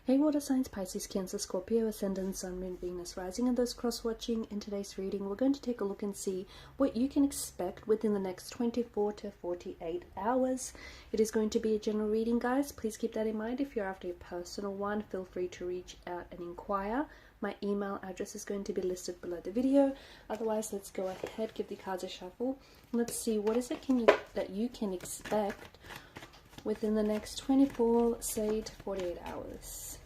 Hey water signs, Pisces, Cancer, Scorpio, Ascendant, Sun, Moon, Venus, Rising, and those cross-watching. In today's reading, we're going to take a look and see what you can expect within the next 24 to 48 hours. It is going to be a general reading, guys. Please keep that in mind. If you're after a personal one, feel free to reach out and inquire. My email address is going to be listed below the video. Otherwise, let's go ahead, give the cards a shuffle. Let's see what is it that you can expect within the next 24, say, to 48 hours.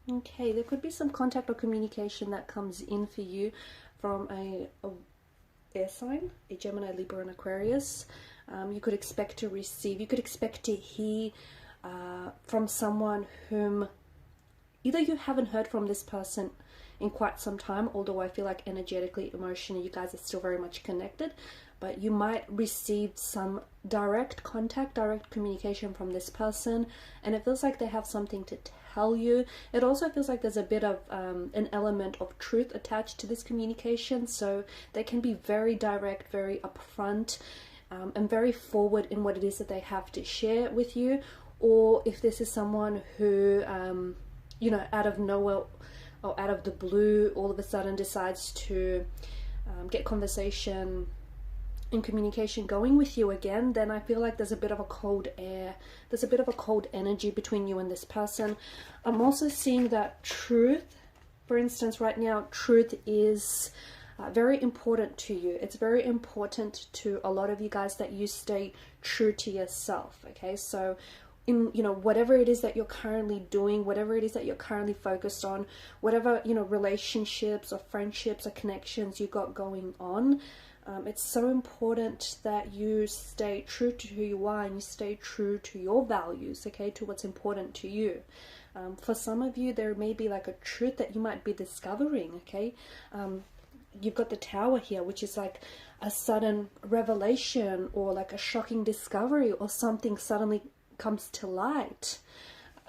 Okay, there could be some contact or communication that comes in for you from a air sign, a Gemini, Libra, and Aquarius. You could expect to receive, you could expect to hear from someone whom either you haven't heard from this person in quite some time, although I feel like energetically, emotionally, you guys are still very much connected, but you might receive some direct contact, direct communication from this person, and it feels like they have something to tell you. It also feels like there's a bit of an element of truth attached to this communication, so they can be very direct, very upfront, and very forward in what it is that they have to share with you. Or if this is someone who, you know, out of nowhere or out of the blue, all of a sudden decides to get conversation and communication going with you again, then I feel like there's a bit of a cold air, there's a bit of a cold energy between you and this person. I'm also seeing that truth, for instance, right now, truth is very important to you. It's very important to a lot of you guys that you stay true to yourself. Okay, so in, you know, whatever it is that you're currently doing, whatever it is that you're currently focused on, whatever, you know, relationships or friendships or connections you got going on, it's so important that you stay true to who you are and you stay true to your values, okay, to what's important to you. For some of you, there may be like a truth that you might be discovering, okay. You've got the Tower here, which is like a sudden revelation or like a shocking discovery, or something suddenly comes to light.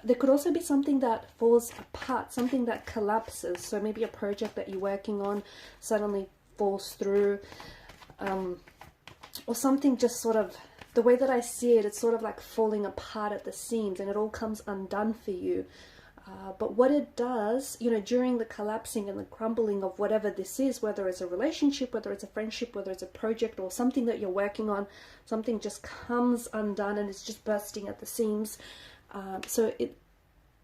There could also be something that falls apart, something that collapses. So maybe a project that you're working on suddenly falls through, or something just sort of, the way that I see it, it's sort of like falling apart at the seams and it all comes undone for you. But what it does, you know, during the collapsing and the crumbling of whatever this is, whether it's a relationship, whether it's a friendship, whether it's a project or something that you're working on, something just comes undone and it's just bursting at the seams. So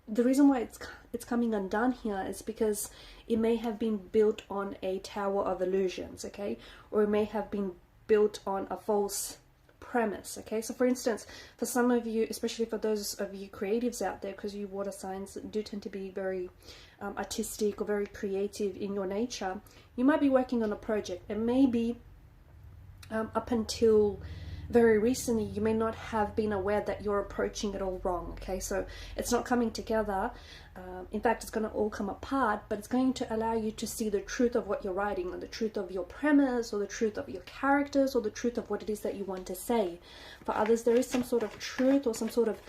the reason why it's coming undone here is because it may have been built on a tower of illusions, okay, or it may have been built on a false premise. Okay, so for instance, for some of you, especially for those of you creatives out there, because you water signs do tend to be very artistic or very creative in your nature, you might be working on a project, and maybe up until very recently you may not have been aware that you're approaching it all wrong. Okay, so it's not coming together. In fact, it's going to all come apart, but it's going to allow you to see the truth of what you're writing, or the truth of your premise, or the truth of your characters, or the truth of what it is that you want to say. For others, there is some sort of truth or some sort of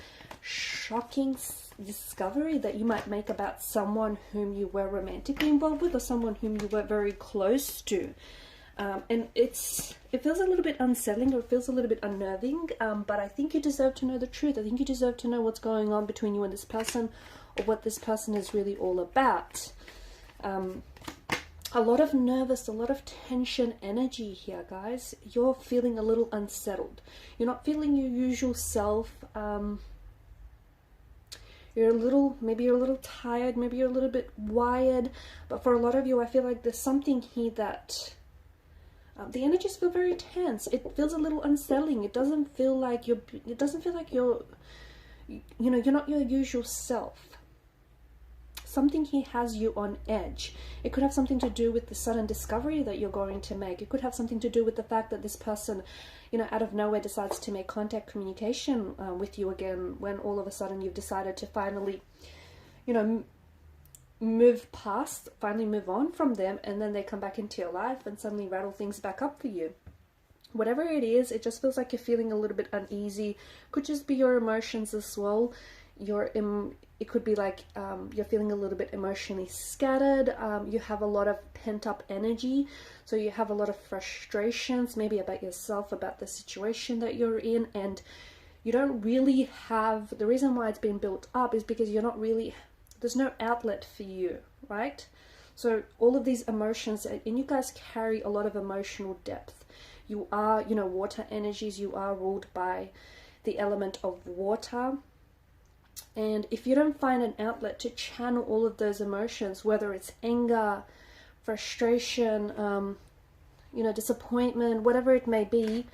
shocking discovery that you might make about someone whom you were romantically involved with, or someone whom you were very close to. And it feels a little bit unsettling, or it feels a little bit unnerving, but I think you deserve to know the truth. I think you deserve to know what's going on between you and this person, or what this person is really all about. A lot of nervous, a lot of tension energy here, guys. You're feeling a little unsettled. You're not feeling your usual self. Maybe you're a little tired, maybe you're a little bit wired, but for a lot of you, I feel like there's something here that the energies feel very tense. It feels a little unsettling. It doesn't feel like you're not your usual self. Something here has you on edge. It could have something to do with the sudden discovery that you're going to make. It could have something to do with the fact that this person, you know, out of nowhere decides to make contact, communication with you again, when all of a sudden you've decided to finally, you know, move past, finally move on from them, and then they come back into your life and suddenly rattle things back up for you. Whatever it is, it just feels like you're feeling a little bit uneasy. Could just be your emotions as well. it could be like you're feeling a little bit emotionally scattered. You have a lot of pent-up energy, so you have a lot of frustrations, maybe about yourself, about the situation that you're in, and you don't really have, the reason why it's been built up is because you're not really, there's no outlet for you, right? So all of these emotions, and you guys carry a lot of emotional depth. You are, you know, water energies, you are ruled by the element of water. And if you don't find an outlet to channel all of those emotions, whether it's anger, frustration, you know, disappointment, whatever it may be,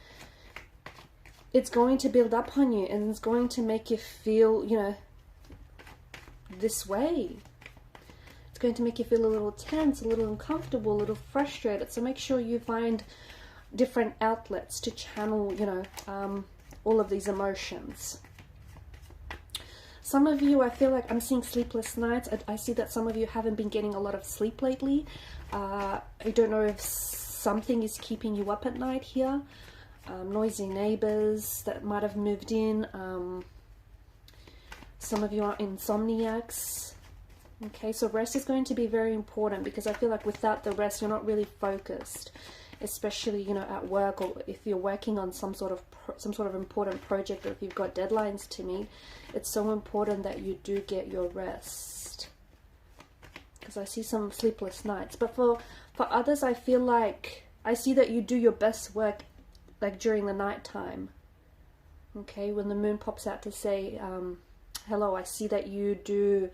it's going to build up on you and it's going to make you feel, you know, this way. It's going to make you feel a little tense, a little uncomfortable, a little frustrated. So make sure you find different outlets to channel, you know, all of these emotions. Some of you, I feel like I'm seeing sleepless nights. I see that some of you haven't been getting a lot of sleep lately. I don't know if something is keeping you up at night here. Noisy neighbors that might have moved in. Some of you are insomniacs. Okay, so rest is going to be very important, because I feel like without the rest, you're not really focused, especially, you know, at work, or if you're working on some sort of important project, or if you've got deadlines to meet. It's so important that you do get your rest, because I see some sleepless nights. But for others, I feel like I see that you do your best work like during the night time. Okay, when the moon pops out to say hello, I see that you do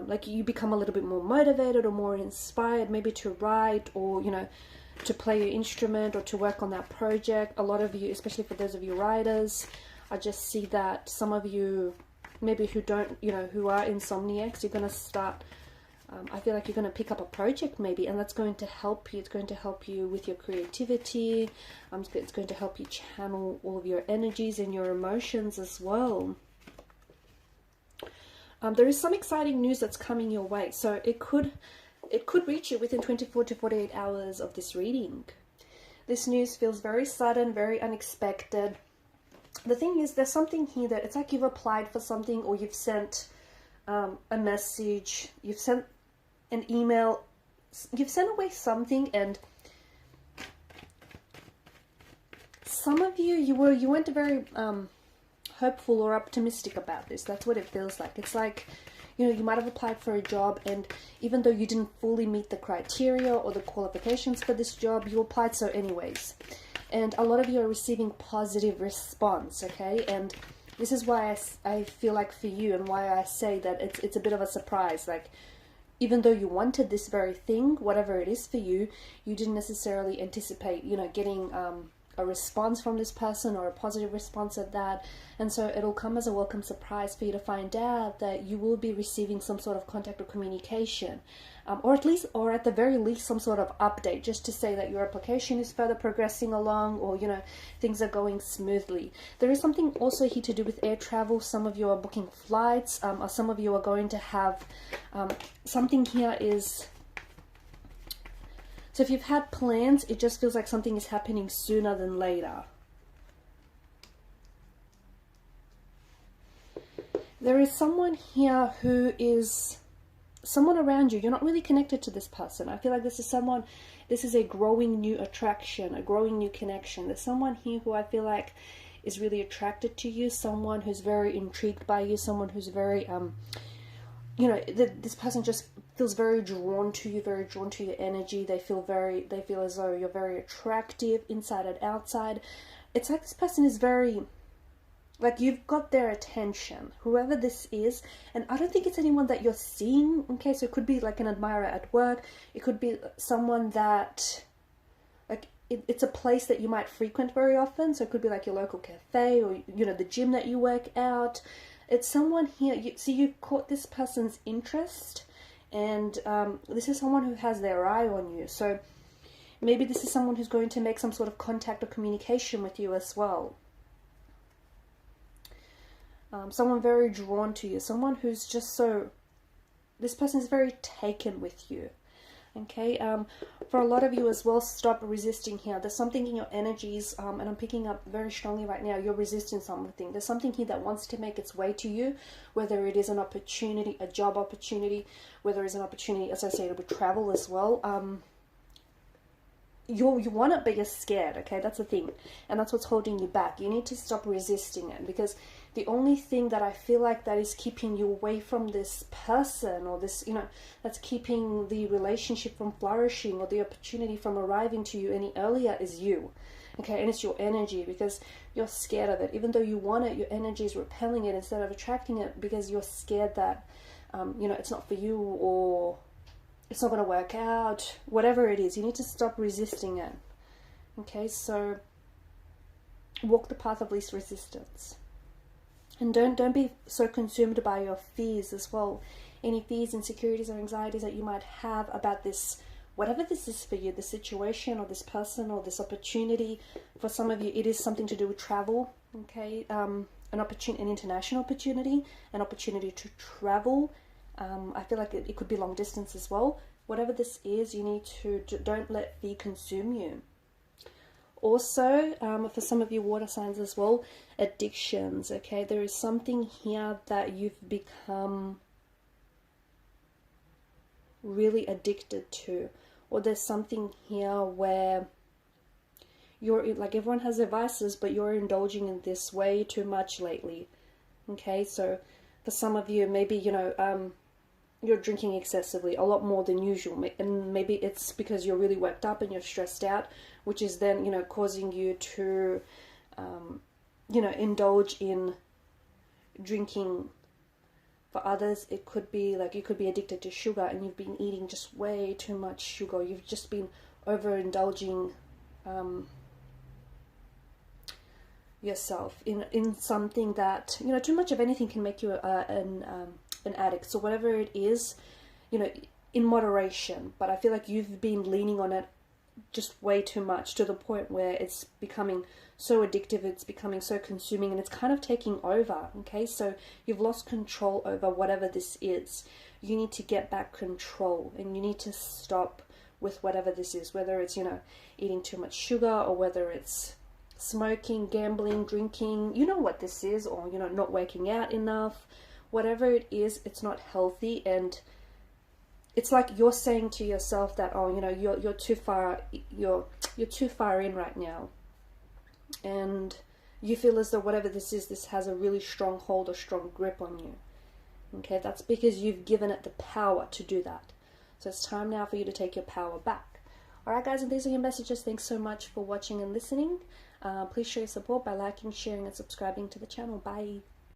like you become a little bit more motivated or more inspired, maybe to write, or, you know, to play your instrument, or to work on that project. A lot of you, especially for those of you writers, I just see that some of you, maybe who don't, you know, who are insomniacs, you're going to start, I feel like you're going to pick up a project maybe, and that's going to help you. It's going to help you with your creativity. It's going to help you channel all of your energies and your emotions as well. There is some exciting news that's coming your way, so it could reach you within 24 to 48 hours of this reading. This news feels very sudden, very unexpected. The thing is, there's something here that it's like you've applied for something, or you've sent a message, you've sent an email, you've sent away something, and some of you, you weren't very hopeful or optimistic about this. That's what it feels like. It's like, you know, you might have applied for a job, and even though you didn't fully meet the criteria or the qualifications for this job, you applied so anyways. And a lot of you are receiving positive response, okay? And this is why I feel like for you, and why I say that it's a bit of a surprise. Like, even though you wanted this very thing, whatever it is for you, you didn't necessarily anticipate, you know, getting a response from this person, or a positive response at that. And so it'll come as a welcome surprise for you to find out that you will be receiving some sort of contact or communication, or at the very least some sort of update, just to say that your application is further progressing along, or, you know, things are going smoothly. There is something also here to do with air travel. Some of you are booking flights, or some of you are going to have something here is, so if you've had plans, it just feels like something is happening sooner than later. There is someone here who is someone around you. You're not really connected to this person. I feel like this is a growing new attraction, a growing new connection. There's someone here who I feel like is really attracted to you, someone who's very intrigued by you, someone who's very, you know, this person just feels very drawn to you, very drawn to your energy. They feel as though you're very attractive inside and outside. It's like this person is very, like, you've got their attention, whoever this is. And I don't think it's anyone that you're seeing. Okay, so it could be like an admirer at work. It could be someone that, like, it's a place that you might frequent very often. So it could be like your local cafe, or, you know, the gym that you work out. It's someone here, you've caught this person's interest, and this is someone who has their eye on you. So maybe this is someone who's going to make some sort of contact or communication with you as well. Someone very drawn to you, someone who's just so, this person is very taken with you. Okay, for a lot of you as well, stop resisting here. There's something in your energies, and I'm picking up very strongly right now, you're resisting something. There's something here that wants to make its way to you, whether it is an opportunity, a job opportunity, whether it's an opportunity associated with travel as well. You want it, but you're scared, okay? That's the thing. And that's what's holding you back. You need to stop resisting it, because the only thing that I feel like that is keeping you away from this person, or this, you know, that's keeping the relationship from flourishing, or the opportunity from arriving to you any earlier, is you. Okay, and it's your energy, because you're scared of it. Even though you want it, your energy is repelling it instead of attracting it, because you're scared that, you know, it's not for you, or it's not going to work out, whatever it is. You need to stop resisting it. Okay, so walk the path of least resistance. And don't be so consumed by your fears as well. Any fears, insecurities, or anxieties that you might have about this, whatever this is for you, the situation or this person or this opportunity. For some of you, it is something to do with travel. Okay, an international opportunity, an opportunity to travel. I feel like it could be long distance as well. Whatever this is, you need to, don't let fear consume you. Also, for some of you water signs as well, addictions, okay? There is something here that you've become really addicted to. Or there's something here where you're, like, everyone has their vices, but you're indulging in this way too much lately. Okay, so for some of you, maybe, you know, you're drinking excessively, a lot more than usual, and maybe it's because you're really worked up and you're stressed out, which is then, you know, causing you to, you know, indulge in drinking. For others, it could be like you could be addicted to sugar, and you've been eating just way too much sugar. You've just been overindulging yourself in something that, you know, too much of anything can make you an addict. So whatever it is, you know, in moderation. But I feel like you've been leaning on it just way too much, to the point where it's becoming so addictive, it's becoming so consuming, and it's kind of taking over. Okay, so you've lost control over whatever this is. You need to get back control, and you need to stop with whatever this is, whether it's, you know, eating too much sugar, or whether it's smoking, gambling, drinking, you know what this is, or, you know, not working out enough. Whatever it is, it's not healthy, and it's like you're saying to yourself that, oh, you know, you're too far, you're too far in right now, and you feel as though whatever this is, this has a really strong hold or strong grip on you. Okay, that's because you've given it the power to do that. So it's time now for you to take your power back. Alright guys, and these are your messages. Thanks so much for watching and listening. Please show your support by liking, sharing, and subscribing to the channel. Bye.